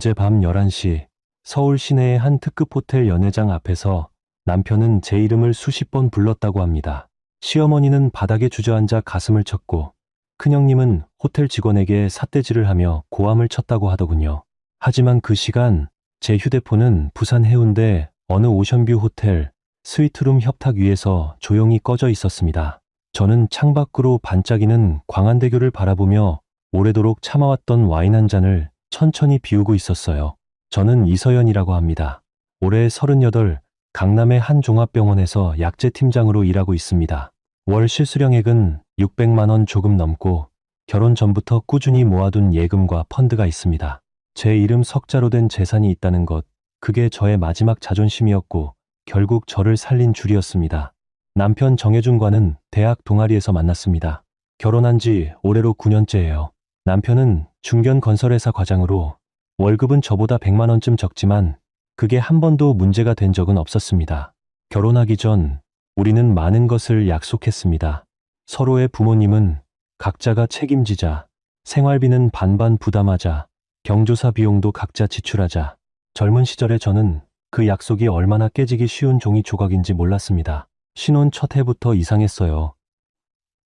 어젯밤 11시 서울 시내의 한 특급 호텔 연회장 앞에서 남편은 제 이름을 수십 번 불렀다고 합니다. 시어머니는 바닥에 주저앉아 가슴을 쳤고 큰형님은 호텔 직원에게 삿대질을 하며 고함을 쳤다고 하더군요. 하지만 그 시간 제 휴대폰은 부산 해운대 어느 오션뷰 호텔 스위트룸 협탁 위에서 조용히 꺼져 있었습니다. 저는 창밖으로 반짝이는 광안대교를 바라보며 오래도록 참아왔던 와인 한 잔을 천천히 비우고 있었어요. 저는 이서연이라고 합니다. 올해 38, 강남의 한 종합병원에서 약제 팀장으로 일하고 있습니다. 월 실수령액은 600만 원 조금 넘고 결혼 전부터 꾸준히 모아둔 예금과 펀드가 있습니다. 제 이름 석자로 된 재산이 있다는 것, 그게 저의 마지막 자존심이었고 결국 저를 살린 줄이었습니다. 남편 정혜준과는 대학 동아리에서 만났습니다. 결혼한 지 올해로 9년째예요. 남편은 중견 건설회사 과장으로 월급은 저보다 100만 원쯤 적지만 그게 한 번도 문제가 된 적은 없었습니다. 결혼하기 전 우리는 많은 것을 약속했습니다. 서로의 부모님은 각자가 책임지자, 생활비는 반반 부담하자, 경조사 비용도 각자 지출하자. 젊은 시절에 저는 그 약속이 얼마나 깨지기 쉬운 종이 조각인지 몰랐습니다. 신혼 첫 해부터 이상했어요.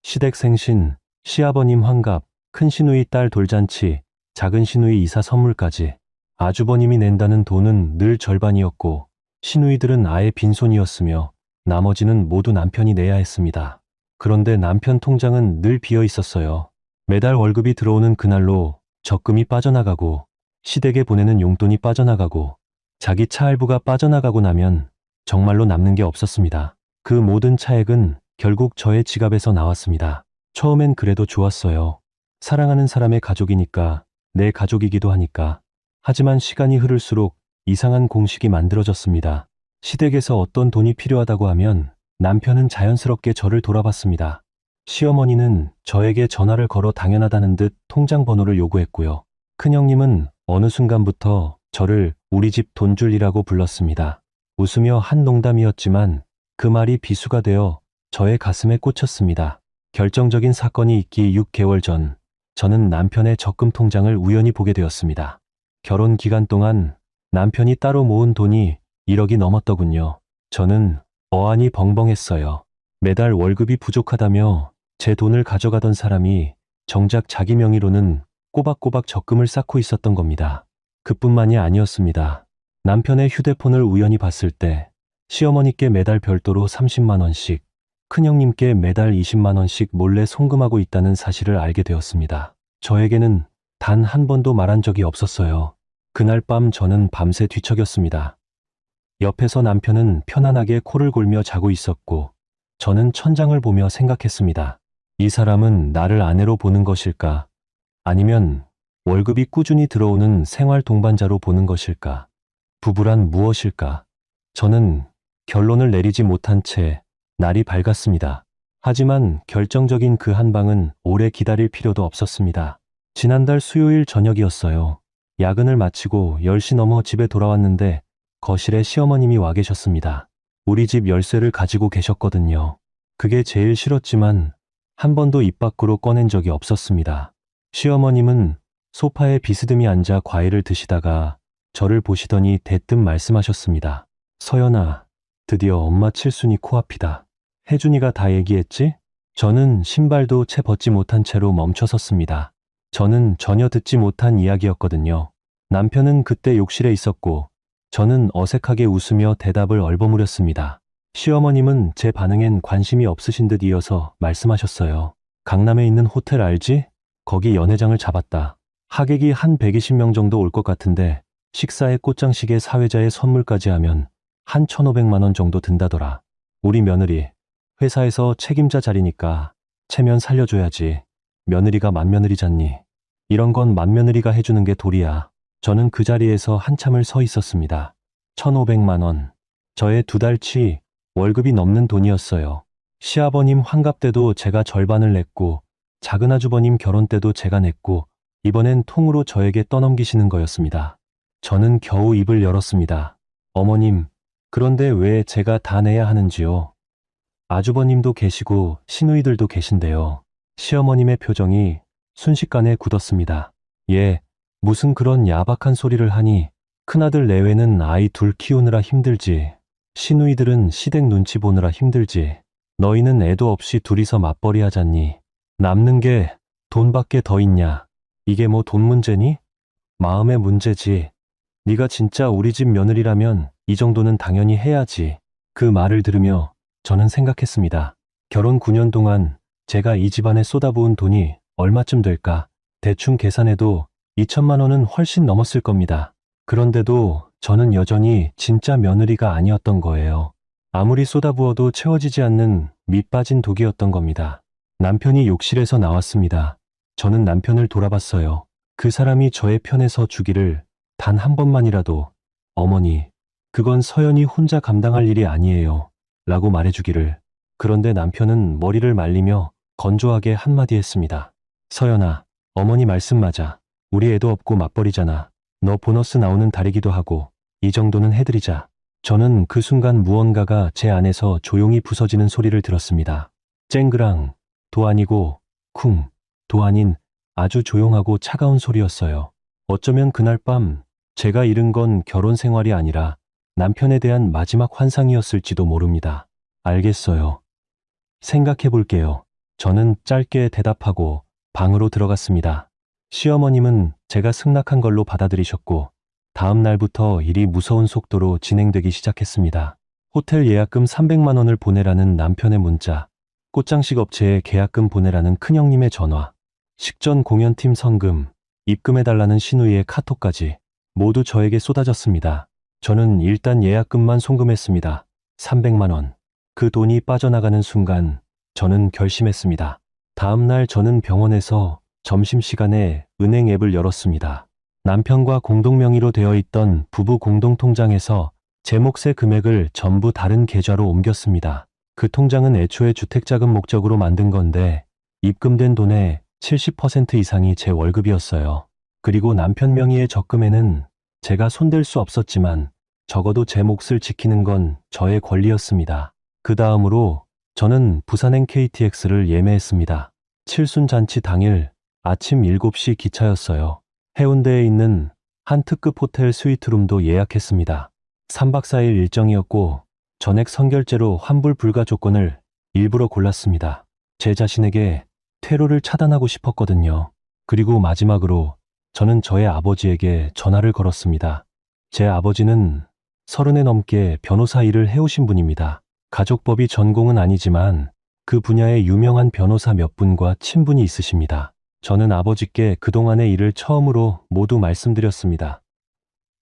시댁 생신, 시아버님 환갑, 큰 시누이 딸 돌잔치, 작은 시누이 이사 선물까지 아주버님이 낸다는 돈은 늘 절반이었고 시누이들은 아예 빈손이었으며 나머지는 모두 남편이 내야 했습니다. 그런데 남편 통장은 늘 비어 있었어요. 매달 월급이 들어오는 그날로 적금이 빠져나가고 시댁에 보내는 용돈이 빠져나가고 자기 차 할부가 빠져나가고 나면 정말로 남는 게 없었습니다. 그 모든 차액은 결국 저의 지갑에서 나왔습니다. 처음엔 그래도 좋았어요. 사랑하는 사람의 가족이니까, 내 가족이기도 하니까. 하지만 시간이 흐를수록 이상한 공식이 만들어졌습니다. 시댁에서 어떤 돈이 필요하다고 하면 남편은 자연스럽게 저를 돌아봤습니다. 시어머니는 저에게 전화를 걸어 당연하다는 듯 통장 번호를 요구했고요. 큰형님은 어느 순간부터 저를 우리 집 돈줄이라고 불렀습니다. 웃으며 한 농담이었지만 그 말이 비수가 되어 저의 가슴에 꽂혔습니다. 결정적인 사건이 있기 6개월 전, 저는 남편의 적금 통장을 우연히 보게 되었습니다. 결혼 기간 동안 남편이 따로 모은 돈이 1억이 넘었더군요. 저는 어안이 벙벙했어요. 매달 월급이 부족하다며 제 돈을 가져가던 사람이 정작 자기 명의로는 꼬박꼬박 적금을 쌓고 있었던 겁니다. 그뿐만이 아니었습니다. 남편의 휴대폰을 우연히 봤을 때 시어머니께 매달 별도로 30만 원씩, 큰형님께 매달 20만 원씩 몰래 송금하고 있다는 사실을 알게 되었습니다. 저에게는 단 한 번도 말한 적이 없었어요. 그날 밤 저는 밤새 뒤척였습니다. 옆에서 남편은 편안하게 코를 골며 자고 있었고 저는 천장을 보며 생각했습니다. 이 사람은 나를 아내로 보는 것일까? 아니면 월급이 꾸준히 들어오는 생활 동반자로 보는 것일까? 부부란 무엇일까? 저는 결론을 내리지 못한 채 날이 밝았습니다. 하지만 결정적인 그 한 방은 오래 기다릴 필요도 없었습니다. 지난달 수요일 저녁이었어요. 야근을 마치고 10시 넘어 집에 돌아왔는데 거실에 시어머님이 와 계셨습니다. 우리 집 열쇠를 가지고 계셨거든요. 그게 제일 싫었지만 한 번도 입 밖으로 꺼낸 적이 없었습니다. 시어머님은 소파에 비스듬히 앉아 과일을 드시다가 저를 보시더니 대뜸 말씀하셨습니다. 서연아, 드디어 엄마 칠순이 코앞이다. 혜준이가 다 얘기했지? 저는 신발도 채 벗지 못한 채로 멈춰섰습니다. 저는 전혀 듣지 못한 이야기였거든요. 남편은 그때 욕실에 있었고 저는 어색하게 웃으며 대답을 얼버무렸습니다. 시어머님은 제 반응엔 관심이 없으신 듯 이어서 말씀하셨어요. 강남에 있는 호텔 알지? 거기 연회장을 잡았다. 하객이 한 120명 정도 올 것 같은데 식사에 꽃장식에 사회자의 선물까지 하면 한 1,500만 원 정도 든다더라. 우리 며느리, 회사에서 책임자 자리니까 체면 살려줘야지. 며느리가 맏며느리잖니. 이런 건 맏며느리가 해주는 게 도리야. 저는 그 자리에서 한참을 서 있었습니다. 1,500만 원. 저의 2달치 월급이 넘는 돈이었어요. 시아버님 환갑 때도 제가 절반을 냈고 작은아주버님 결혼 때도 제가 냈고 이번엔 통으로 저에게 떠넘기시는 거였습니다. 저는 겨우 입을 열었습니다. 어머님, 그런데 왜 제가 다 내야 하는지요? 아주버님도 계시고 시누이들도 계신데요. 시어머님의 표정이 순식간에 굳었습니다. 예, 무슨 그런 야박한 소리를 하니 큰아들 내외는 아이 둘 키우느라 힘들지. 시누이들은 시댁 눈치 보느라 힘들지. 너희는 애도 없이 둘이서 맞벌이 하잖니. 남는 게 돈밖에 더 있냐. 이게 뭐 돈 문제니? 마음의 문제지. 네가 진짜 우리 집 며느리라면 이 정도는 당연히 해야지. 그 말을 들으며 저는 생각했습니다. 결혼 9년 동안 제가 이 집안에 쏟아부은 돈이 얼마쯤 될까? 대충 계산해도 2천만 원은 훨씬 넘었을 겁니다. 그런데도 저는 여전히 진짜 며느리가 아니었던 거예요. 아무리 쏟아부어도 채워지지 않는 밑 빠진 독이었던 겁니다. 남편이 욕실에서 나왔습니다. 저는 남편을 돌아봤어요. 그 사람이 저의 편에 서 주기를 단 한 번만이라도 어머니, 그건 서연이 혼자 감당할 일이 아니에요. 라고 말해주기를. 그런데 남편은 머리를 말리며 건조하게 한마디 했습니다. 서연아, 어머니 말씀 맞아. 우리 애도 없고 맞벌이잖아. 너 보너스 나오는 달이기도 하고 이 정도는 해드리자. 저는 그 순간 무언가가 제 안에서 조용히 부서지는 소리를 들었습니다. 쨍그랑, 도 아니고 쿵, 도 아닌 아주 조용하고 차가운 소리였어요. 어쩌면 그날 밤 제가 잃은 건 결혼 생활이 아니라 남편에 대한 마지막 환상이었을지도 모릅니다. 알겠어요. 생각해 볼게요. 저는 짧게 대답하고 방으로 들어갔습니다. 시어머님은 제가 승낙한 걸로 받아들이셨고 다음 날부터 일이 무서운 속도로 진행되기 시작했습니다. 호텔 예약금 300만 원을 보내라는 남편의 문자, 꽃장식 업체에 계약금 보내라는 큰형님의 전화, 식전 공연팀 성금, 입금해달라는 시누이의 카톡까지 모두 저에게 쏟아졌습니다. 저는 일단 예약금만 송금했습니다. 300만 원. 그 돈이 빠져나가는 순간 저는 결심했습니다. 다음 날 저는 병원에서 점심시간에 은행 앱을 열었습니다. 남편과 공동명의로 되어 있던 부부 공동통장에서 제 몫의 금액을 전부 다른 계좌로 옮겼습니다. 그 통장은 애초에 주택자금 목적으로 만든 건데 입금된 돈의 70% 이상이 제 월급이었어요. 그리고 남편 명의의 적금에는 제가 손댈 수 없었지만 적어도 제 몫을 지키는 건 저의 권리였습니다. 그 다음으로 저는 부산행 KTX를 예매했습니다. 칠순잔치 당일 아침 7시 기차였어요. 해운대에 있는 한 특급 호텔 스위트룸도 예약했습니다. 3박 4일 일정이었고 전액 선결제로 환불 불가 조건을 일부러 골랐습니다. 제 자신에게 퇴로를 차단하고 싶었거든요. 그리고 마지막으로 저는 저의 아버지에게 전화를 걸었습니다. 제 아버지는 30에 넘게 변호사 일을 해오신 분입니다. 가족법이 전공은 아니지만 그 분야의 유명한 변호사 몇 분과 친분이 있으십니다. 저는 아버지께 그동안의 일을 처음으로 모두 말씀드렸습니다.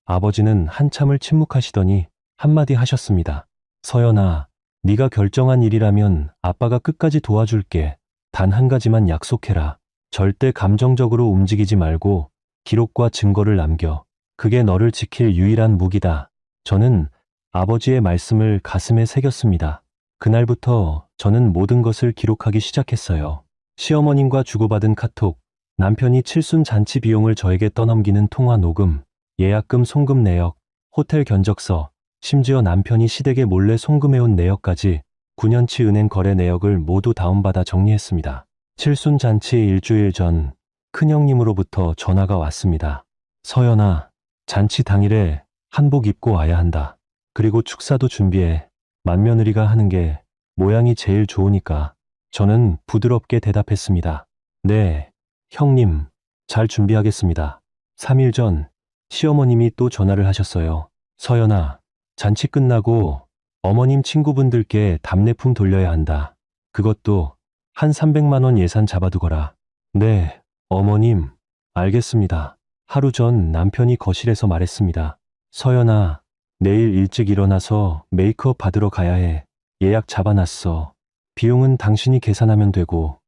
아버지는 한참을 침묵하시더니 한마디 하셨습니다. 서연아, 네가 결정한 일이라면 아빠가 끝까지 도와줄게. 단 한 가지만 약속해라. 절대 감정적으로 움직이지 말고 기록과 증거를 남겨. 그게 너를 지킬 유일한 무기다. 저는 아버지의 말씀을 가슴에 새겼습니다. 그날부터 저는 모든 것을 기록하기 시작했어요. 시어머님과 주고받은 카톡, 남편이 칠순 잔치 비용을 저에게 떠넘기는 통화 녹음, 예약금 송금 내역, 호텔 견적서, 심지어 남편이 시댁에 몰래 송금해온 내역까지 9년치 은행 거래 내역을 모두 다운받아 정리했습니다. 칠순 잔치 일주일 전 큰형님으로부터 전화가 왔습니다. 서연아, 잔치 당일에 한복 입고 와야 한다. 그리고 축사도 준비해. 맏며느리가 하는 게 모양이 제일 좋으니까. 저는 부드럽게 대답했습니다. 네, 형님, 잘 준비하겠습니다. 3일 전 시어머님이 또 전화를 하셨어요. 서연아, 잔치 끝나고 어머님 친구분들께 답례품 돌려야 한다. 그것도 한 300만 원 예산 잡아두거라. 네, 어머님, 알겠습니다. 하루 전 남편이 거실에서 말했습니다. 서연아, 내일 일찍 일어나서 메이크업 받으러 가야 해. 예약 잡아놨어. 비용은 당신이 계산하면 되고.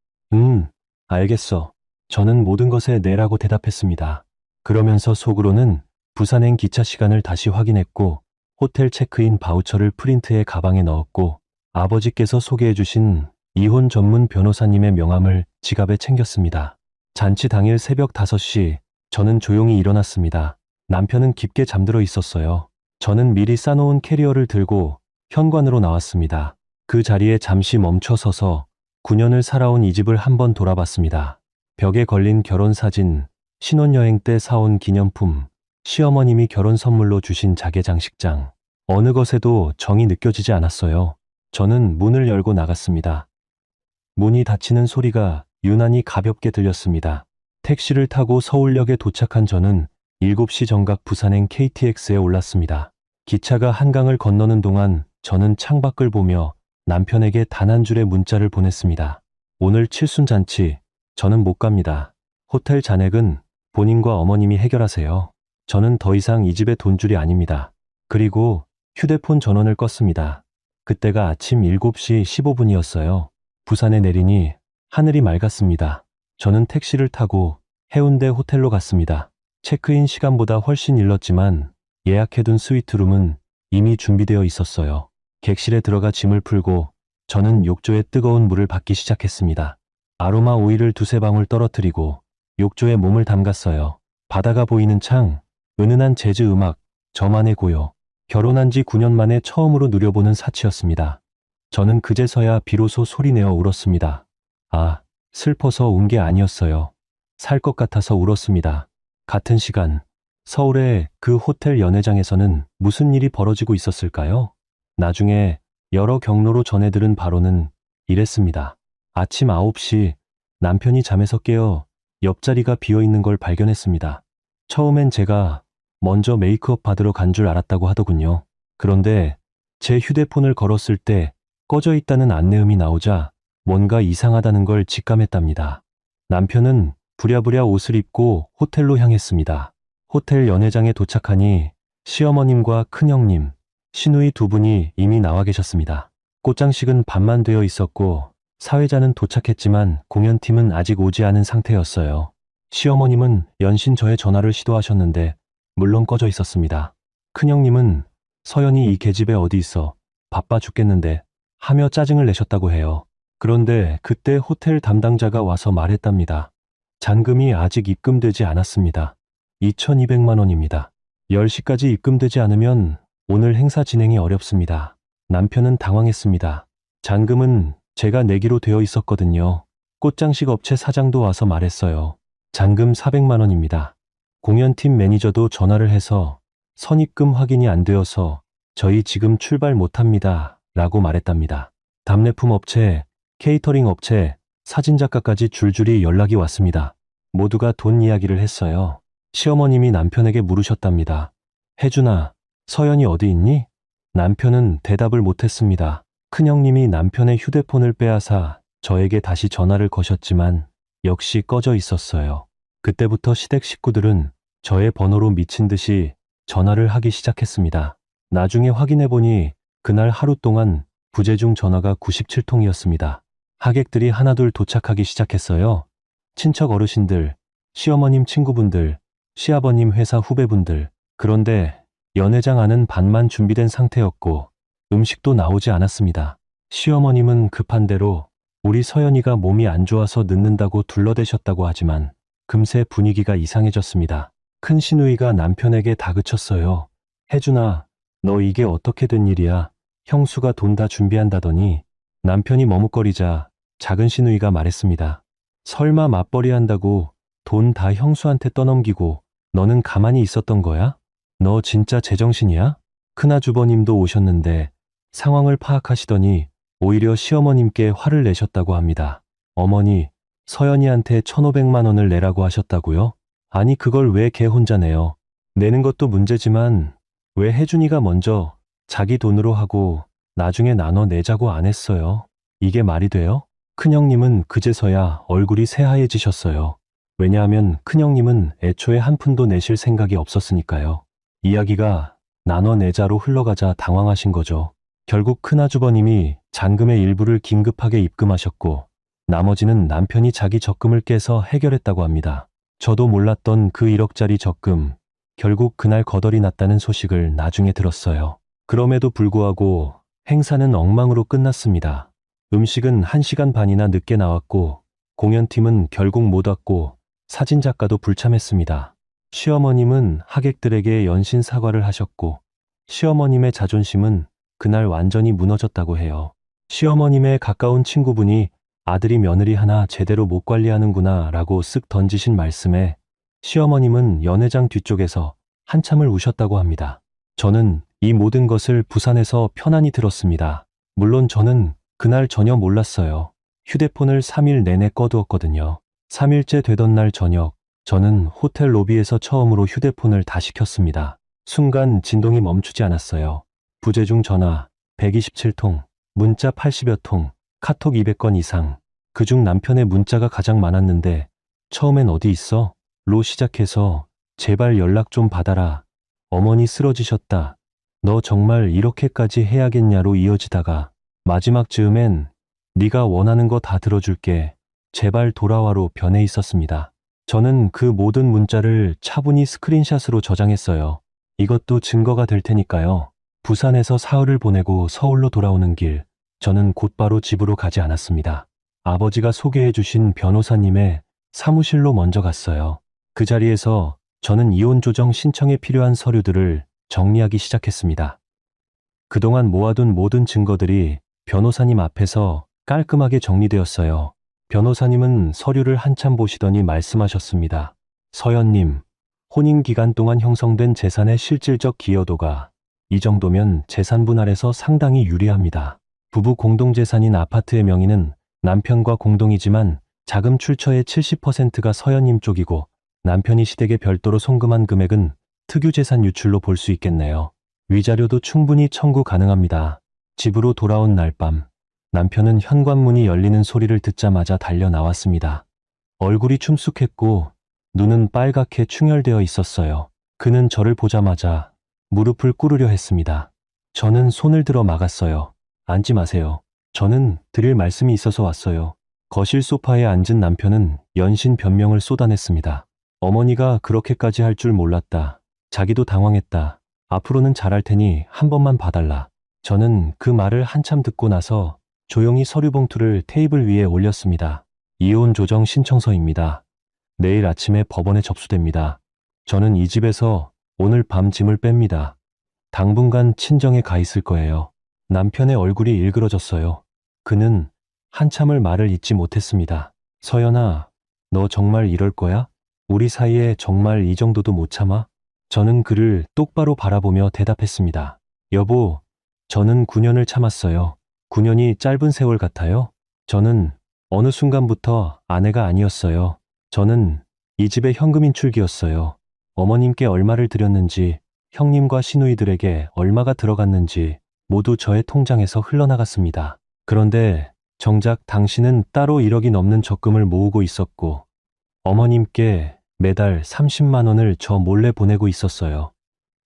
알겠어. 저는 모든 것에 네라고 대답했습니다. 그러면서 속으로는 부산행 기차 시간을 다시 확인했고 호텔 체크인 바우처를 프린트해 가방에 넣었고 아버지께서 소개해 주신 이혼 전문 변호사님의 명함을 지갑에 챙겼습니다. 잔치 당일 새벽 5시 저는 조용히 일어났습니다. 남편은 깊게 잠들어 있었어요. 저는 미리 싸놓은 캐리어를 들고 현관으로 나왔습니다. 그 자리에 잠시 멈춰 서서 9년을 살아온 이 집을 한번 돌아봤습니다. 벽에 걸린 결혼사진, 신혼여행 때 사온 기념품, 시어머님이 결혼 선물로 주신 자개 장식장. 어느 것에도 정이 느껴지지 않았어요. 저는 문을 열고 나갔습니다. 문이 닫히는 소리가 유난히 가볍게 들렸습니다. 택시를 타고 서울역에 도착한 저는 7시 정각 부산행 KTX에 올랐습니다. 기차가 한강을 건너는 동안 저는 창밖을 보며 남편에게 단 한 줄의 문자를 보냈습니다. 오늘 칠순잔치, 저는 못 갑니다. 호텔 잔액은 본인과 어머님이 해결하세요. 저는 더 이상 이 집의 돈줄이 아닙니다. 그리고 휴대폰 전원을 껐습니다. 그때가 아침 7시 15분이었어요. 부산에 내리니 하늘이 맑았습니다. 저는 택시를 타고 해운대 호텔로 갔습니다. 체크인 시간보다 훨씬 일렀지만 예약해둔 스위트룸은 이미 준비되어 있었어요. 객실에 들어가 짐을 풀고 저는 욕조에 뜨거운 물을 받기 시작했습니다. 아로마 오일을 두세 방울 떨어뜨리고 욕조에 몸을 담갔어요. 바다가 보이는 창, 은은한 재즈 음악, 저만의 고요. 결혼한 지 9년 만에 처음으로 누려보는 사치였습니다. 저는 그제서야 비로소 소리내어 울었습니다. 아, 슬퍼서 운 게 아니었어요. 살 것 같아서 울었습니다. 같은 시간, 서울의 그 호텔 연회장에서는 무슨 일이 벌어지고 있었을까요? 나중에 여러 경로로 전해들은 바로는 이랬습니다. 아침 9시 남편이 잠에서 깨어 옆자리가 비어있는 걸 발견했습니다. 처음엔 제가 먼저 메이크업 받으러 간 줄 알았다고 하더군요. 그런데 제 휴대폰을 걸었을 때 꺼져 있다는 안내음이 나오자 뭔가 이상하다는 걸 직감했답니다. 남편은 부랴부랴 옷을 입고 호텔로 향했습니다. 호텔 연회장에 도착하니 시어머님과 큰형님, 시누이 두 분이 이미 나와 계셨습니다. 꽃장식은 반만 되어 있었고 사회자는 도착했지만 공연팀은 아직 오지 않은 상태였어요. 시어머님은 연신 저의 전화를 시도하셨는데 물론 꺼져 있었습니다. 큰형님은 서연이 이 계집애 어디 있어? 바빠 죽겠는데 하며 짜증을 내셨다고 해요. 그런데 그때 호텔 담당자가 와서 말했답니다. 잔금이 아직 입금되지 않았습니다. 2,200만 원입니다. 10시까지 입금되지 않으면 오늘 행사 진행이 어렵습니다. 남편은 당황했습니다. 잔금은 제가 내기로 되어 있었거든요. 꽃장식 업체 사장도 와서 말했어요. 잔금 400만 원입니다. 공연팀 매니저도 전화를 해서 선입금 확인이 안 되어서 저희 지금 출발 못합니다. 라고 말했답니다. 답례품 업체, 케이터링 업체, 사진작가까지 줄줄이 연락이 왔습니다. 모두가 돈 이야기를 했어요. 시어머님이 남편에게 물으셨답니다. 혜준아, 서연이 어디 있니? 남편은 대답을 못했습니다. 큰형님이 남편의 휴대폰을 빼앗아 저에게 다시 전화를 거셨지만 역시 꺼져 있었어요. 그때부터 시댁 식구들은 저의 번호로 미친 듯이 전화를 하기 시작했습니다. 나중에 확인해보니 그날 하루 동안 부재중 전화가 97통이었습니다. 하객들이 하나둘 도착하기 시작했어요. 친척 어르신들, 시어머님 친구분들, 시아버님 회사 후배분들. 그런데 연회장 안은 반만 준비된 상태였고 음식도 나오지 않았습니다. 시어머님은 급한 대로 우리 서연이가 몸이 안 좋아서 늦는다고 둘러대셨다고 하지만 금세 분위기가 이상해졌습니다. 큰 시누이가 남편에게 다그쳤어요. 혜준아, 너 이게 어떻게 된 일이야? 형수가 돈 다 준비한다더니. 남편이 머뭇거리자 작은 시누이가 말했습니다. 설마 맞벌이 한다고 돈 다 형수한테 떠넘기고 너는 가만히 있었던 거야? 너 진짜 제정신이야? 큰아주버님도 오셨는데 상황을 파악하시더니 오히려 시어머님께 화를 내셨다고 합니다. 어머니, 서연이한테 1,500만 원을 내라고 하셨다고요? 아니 그걸 왜 걔 혼자 내요? 내는 것도 문제지만 왜 혜준이가 먼저 자기 돈으로 하고 나중에 나눠 내자고 안 했어요? 이게 말이 돼요? 큰형님은 그제서야 얼굴이 새하얘지셨어요. 왜냐하면 큰형님은 애초에 한 푼도 내실 생각이 없었으니까요. 이야기가 나눠 내자로 흘러가자 당황하신 거죠. 결국 큰아주버님이 잔금의 일부를 긴급하게 입금하셨고 나머지는 남편이 자기 적금을 깨서 해결했다고 합니다. 저도 몰랐던 그 1억짜리 적금, 결국 그날 거덜이 났다는 소식을 나중에 들었어요. 그럼에도 불구하고 행사는 엉망으로 끝났습니다. 음식은 1시간 반이나 늦게 나왔고 공연팀은 결국 못 왔고 사진작가도 불참했습니다. 시어머님은 하객들에게 연신 사과를 하셨고 시어머님의 자존심은 그날 완전히 무너졌다고 해요. 시어머님의 가까운 친구분이 아들이 며느리 하나 제대로 못 관리하는구나 라고 쓱 던지신 말씀에 시어머님은 연회장 뒤쪽에서 한참을 우셨다고 합니다. 저는 이 모든 것을 부산에서 편안히 들었습니다. 물론 저는 그날 전혀 몰랐어요. 휴대폰을 3일 내내 꺼두었거든요. 3일째 되던 날 저녁, 저는 호텔 로비에서 처음으로 휴대폰을 다시 켰습니다. 순간 진동이 멈추지 않았어요. 부재중 전화 127통, 문자 80여 통, 카톡 200건 이상. 그중 남편의 문자가 가장 많았는데 처음엔 어디 있어? 로 시작해서 제발 연락 좀 받아라. 어머니 쓰러지셨다. 너 정말 이렇게까지 해야겠냐로 이어지다가 마지막 즈음엔 네가 원하는 거 다 들어줄게. 제발 돌아와로 변해 있었습니다. 저는 그 모든 문자를 차분히 스크린샷으로 저장했어요. 이것도 증거가 될 테니까요. 부산에서 사흘을 보내고 서울로 돌아오는 길, 저는 곧바로 집으로 가지 않았습니다. 아버지가 소개해 주신 변호사님의 사무실로 먼저 갔어요. 그 자리에서 저는 이혼 조정 신청에 필요한 서류들을 정리하기 시작했습니다. 그동안 모아둔 모든 증거들이 변호사님 앞에서 깔끔하게 정리되었어요. 변호사님은 서류를 한참 보시더니 말씀하셨습니다. 서연님, 혼인 기간 동안 형성된 재산의 실질적 기여도가 이 정도면 재산 분할에서 상당히 유리합니다. 부부 공동재산인 아파트의 명의는 남편과 공동이지만 자금 출처의 70%가 서연님 쪽이고 남편이 시댁에 별도로 송금한 금액은 특유재산 유출로 볼 수 있겠네요. 위자료도 충분히 청구 가능합니다. 집으로 돌아온 날 밤, 남편은 현관문이 열리는 소리를 듣자마자 달려 나왔습니다. 얼굴이 충숙했고 눈은 빨갛게 충혈되어 있었어요. 그는 저를 보자마자 무릎을 꿇으려 했습니다. 저는 손을 들어 막았어요. 앉지 마세요. 저는 드릴 말씀이 있어서 왔어요. 거실 소파에 앉은 남편은 연신 변명을 쏟아냈습니다. 어머니가 그렇게까지 할 줄 몰랐다. 자기도 당황했다. 앞으로는 잘할 테니 한 번만 봐달라. 저는 그 말을 한참 듣고 나서 조용히 서류 봉투를 테이블 위에 올렸습니다. 이혼 조정 신청서입니다. 내일 아침에 법원에 접수됩니다. 저는 이 집에서 오늘 밤 짐을 뺍니다. 당분간 친정에 가 있을 거예요. 남편의 얼굴이 일그러졌어요. 그는 한참을 말을 잇지 못했습니다. 서연아, 너 정말 이럴 거야? 우리 사이에 정말 이 정도도 못 참아? 저는 그를 똑바로 바라보며 대답했습니다. 여보, 저는 9년을 참았어요. 9년이 짧은 세월 같아요? 저는 어느 순간부터 아내가 아니었어요. 저는 이 집의 현금 인출기였어요. 어머님께 얼마를 드렸는지, 형님과 시누이들에게 얼마가 들어갔는지 모두 저의 통장에서 흘러나갔습니다. 그런데 정작 당신은 따로 1억이 넘는 적금을 모으고 있었고 어머님께 매달 30만 원을 저 몰래 보내고 있었어요.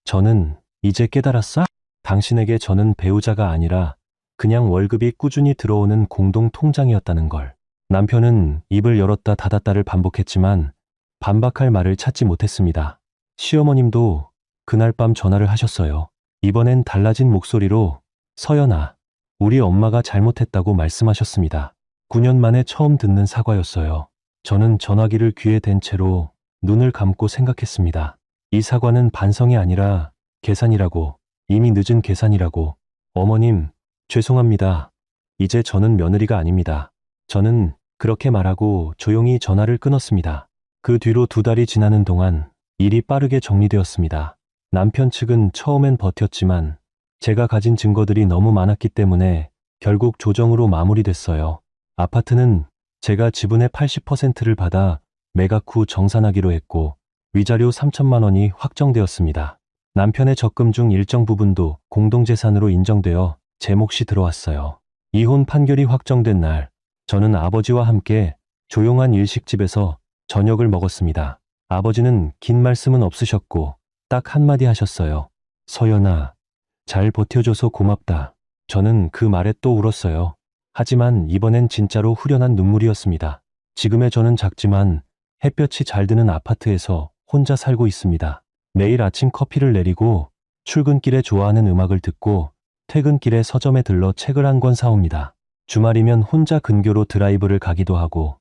저는 이제 깨달았어? 당신에게 저는 배우자가 아니라 그냥 월급이 꾸준히 들어오는 공동 통장이었다는 걸. 남편은 입을 열었다 닫았다를 반복했지만 반박할 말을 찾지 못했습니다. 시어머님도 그날 밤 전화를 하셨어요. 이번엔 달라진 목소리로 서연아, 우리 엄마가 잘못했다고 말씀하셨습니다. 9년 만에 처음 듣는 사과였어요. 저는 전화기를 귀에 댄 채로 눈을 감고 생각했습니다. 이 사과는 반성이 아니라 계산이라고, 이미 늦은 계산이라고. 어머님, 죄송합니다. 이제 저는 며느리가 아닙니다. 저는 그렇게 말하고 조용히 전화를 끊었습니다. 그 뒤로 2달이 지나는 동안 일이 빠르게 정리되었습니다. 남편 측은 처음엔 버텼지만 제가 가진 증거들이 너무 많았기 때문에 결국 조정으로 마무리됐어요. 아파트는 제가 지분의 80%를 받아 매각 후 정산하기로 했고 위자료 3천만 원이 확정되었습니다. 남편의 적금 중 일정 부분도 공동재산으로 인정되어 제 몫이 들어왔어요. 이혼 판결이 확정된 날, 저는 아버지와 함께 조용한 일식집에서 저녁을 먹었습니다. 아버지는 긴 말씀은 없으셨고 딱 한마디 하셨어요. 서연아, 잘 버텨줘서 고맙다. 저는 그 말에 또 울었어요. 하지만 이번엔 진짜로 후련한 눈물이었습니다. 지금의 저는 작지만 햇볕이 잘 드는 아파트에서 혼자 살고 있습니다. 매일 아침 커피를 내리고 출근길에 좋아하는 음악을 듣고 퇴근길에 서점에 들러 책을 한 권 사옵니다. 주말이면 혼자 근교로 드라이브를 가기도 하고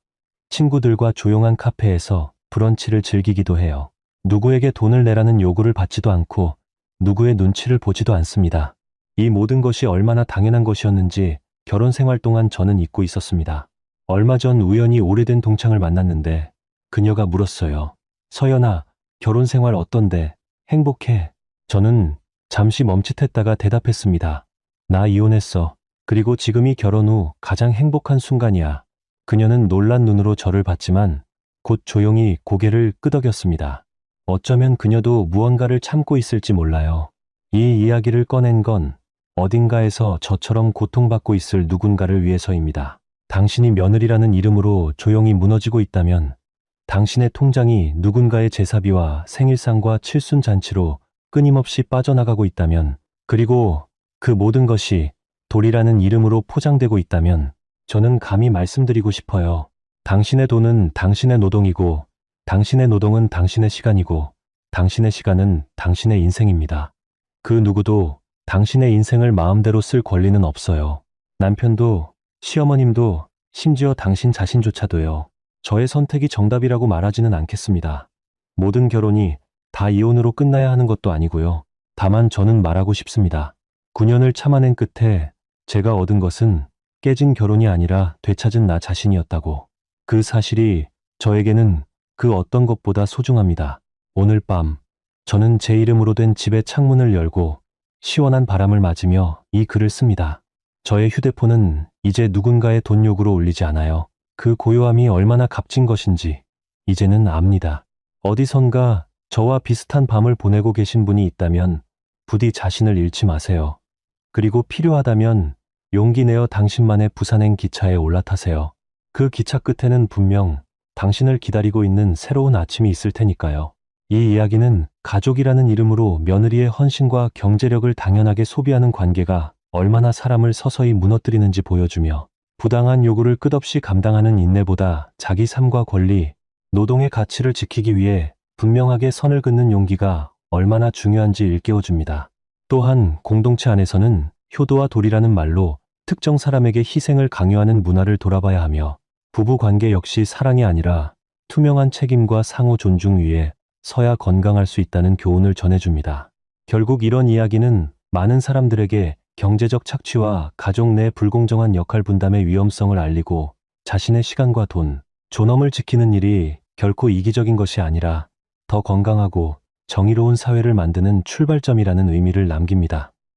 친구들과 조용한 카페에서 브런치를 즐기기도 해요. 누구에게 돈을 내라는 요구를 받지도 않고 누구의 눈치를 보지도 않습니다. 이 모든 것이 얼마나 당연한 것이었는지 결혼 생활 동안 저는 잊고 있었습니다. 얼마 전 우연히 오래된 동창을 만났는데 그녀가 물었어요. 서연아, 결혼 생활 어떤데? 행복해? 저는 잠시 멈칫했다가 대답했습니다. 나 이혼했어. 그리고 지금이 결혼 후 가장 행복한 순간이야. 그녀는 놀란 눈으로 저를 봤지만 곧 조용히 고개를 끄덕였습니다. 어쩌면 그녀도 무언가를 참고 있을지 몰라요. 이 이야기를 꺼낸 건 어딘가에서 저처럼 고통받고 있을 누군가를 위해서입니다. 당신이 며느리라는 이름으로 조용히 무너지고 있다면, 당신의 통장이 누군가의 제사비와 생일상과 칠순잔치로 끊임없이 빠져나가고 있다면, 그리고 그 모든 것이 돌이라는 이름으로 포장되고 있다면, 저는 감히 말씀드리고 싶어요. 당신의 돈은 당신의 노동이고, 당신의 노동은 당신의 시간이고, 당신의 시간은 당신의 인생입니다. 그 누구도 당신의 인생을 마음대로 쓸 권리는 없어요. 남편도, 시어머님도, 심지어 당신 자신조차도요. 저의 선택이 정답이라고 말하지는 않겠습니다. 모든 결혼이 다 이혼으로 끝나야 하는 것도 아니고요. 다만 저는 말하고 싶습니다. 9년을 참아낸 끝에 제가 얻은 것은 깨진 결혼이 아니라 되찾은 나 자신이었다고. 그 사실이 저에게는 그 어떤 것보다 소중합니다. 오늘 밤 저는 제 이름으로 된 집의 창문을 열고 시원한 바람을 맞으며 이 글을 씁니다. 저의 휴대폰은 이제 누군가의 돈 요구로 울리지 않아요. 그 고요함이 얼마나 값진 것인지 이제는 압니다. 어디선가 저와 비슷한 밤을 보내고 계신 분이 있다면 부디 자신을 잃지 마세요. 그리고 필요하다면 용기 내어 당신만의 부산행 기차에 올라타세요. 그 기차 끝에는 분명 당신을 기다리고 있는 새로운 아침이 있을 테니까요. 이 이야기는 가족이라는 이름으로 며느리의 헌신과 경제력을 당연하게 소비하는 관계가 얼마나 사람을 서서히 무너뜨리는지 보여주며, 부당한 요구를 끝없이 감당하는 인내보다 자기 삶과 권리, 노동의 가치를 지키기 위해 분명하게 선을 긋는 용기가 얼마나 중요한지 일깨워줍니다. 또한 공동체 안에서는 효도와 도리라는 말로 특정 사람에게 희생을 강요하는 문화를 돌아봐야 하며, 부부 관계 역시 사랑이 아니라 투명한 책임과 상호 존중 위에 서야 건강할 수 있다는 교훈을 전해줍니다. 결국 이런 이야기는 많은 사람들에게 경제적 착취와 가족 내 불공정한 역할 분담의 위험성을 알리고, 자신의 시간과 돈, 존엄을 지키는 일이 결코 이기적인 것이 아니라 더 건강하고 정의로운 사회를 만드는 출발점이라는 의미를 남깁니다.